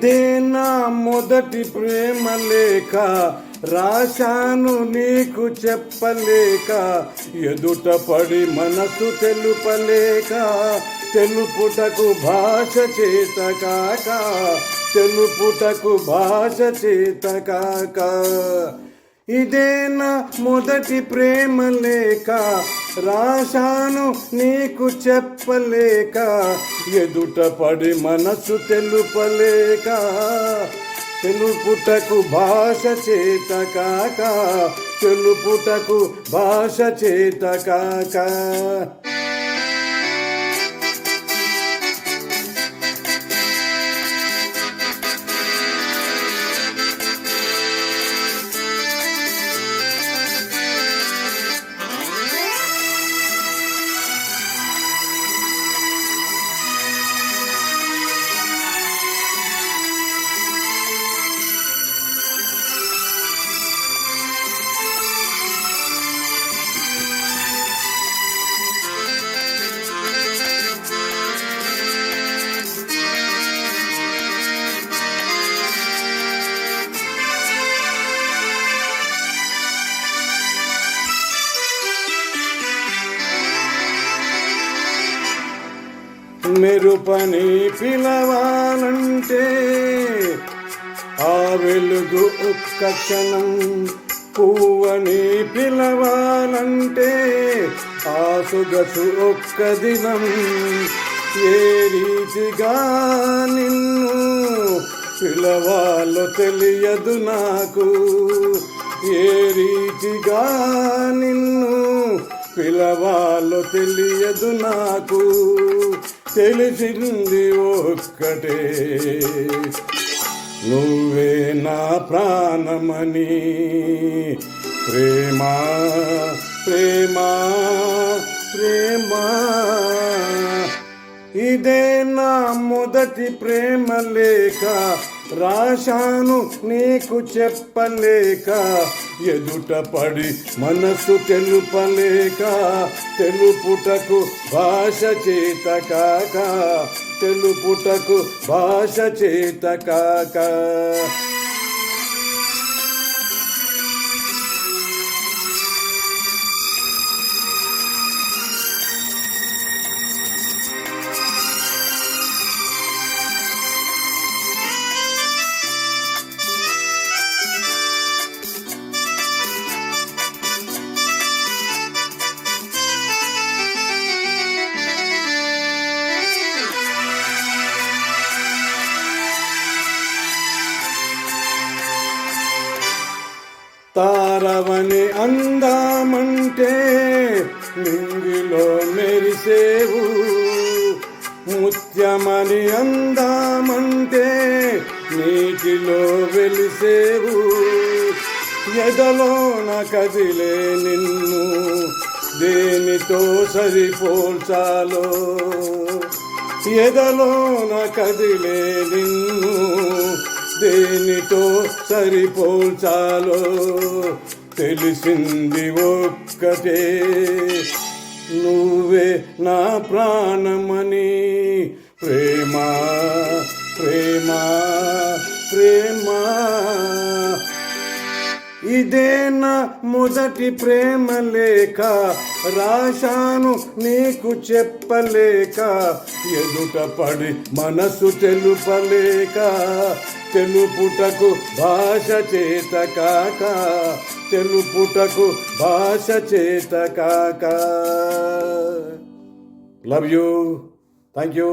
ఇదే నా మొదటి ప్రేమ లేఖ, రాశాను నీకు చెప్పలేక, ఎదుట పడి మనసు తెలుపలేక, తెలుపుటకు భాష చేత కాక, తెలుపుటకు భాష చేత కాక. ఇదే నా మొదటి ప్రేమ లేఖ, రాశాను నీకు చెప్పలేక, ఎదుట పడి మనసు తెలుపలేక, తెలుపుటకు భాష చేత కాక, తెలుపుటకు భాష చేత కాక. మెరుపని పిలవాలంటే ఆ వెలుగు ఒక్క క్షణం, పువ్వని పిలవాలంటే ఆ సొగసు ఒక్క దినం. ఏ రీతిగా నిన్ను పిలవాలో తెలియదు నాకు, ఏ రీతిగా నిన్ను పిలవాలో తెలియదు నాకు. తెలిసింది ఒక్కటే, నువ్వే నా ప్రాణమని. ప్రేమా ప్రేమా ప్రేమా, ఇదే నా మొదటి ప్రేమ లేఖ, రాశాను నీకు చెప్పలేక, ఎదుట పడి మనసు తెలుపలేక, తెలుపుటకు భాష చేత కాక, తెలుపుటకు భాష చేత కాక. తారవని అందామంటే నింగిలో మెరిసేవు, ముత్యమని అందామంటే నీటిలో వెలిసేవు. ఎదలోన కదిలే నిన్ను దేనితో సరిపోల్చాలో, ఎదలోన కదిలే నిన్ను దేనితో సరిపోల్చాలో తెలిసింది ఒక్కటే, నువ్వే నా ప్రాణమని. ప్రేమా ప్రేమా ప్రేమా, ఇదే నా మొదటి ప్రేమ లేఖ, రాశాను నీకు చెప్పలేక, ఎదుట పడి మనసు తెలుపలేక, తెలుపుటకు భాష చేత కాక, తెలుపుటకు భాష చేత కాక. Love you. Thank you.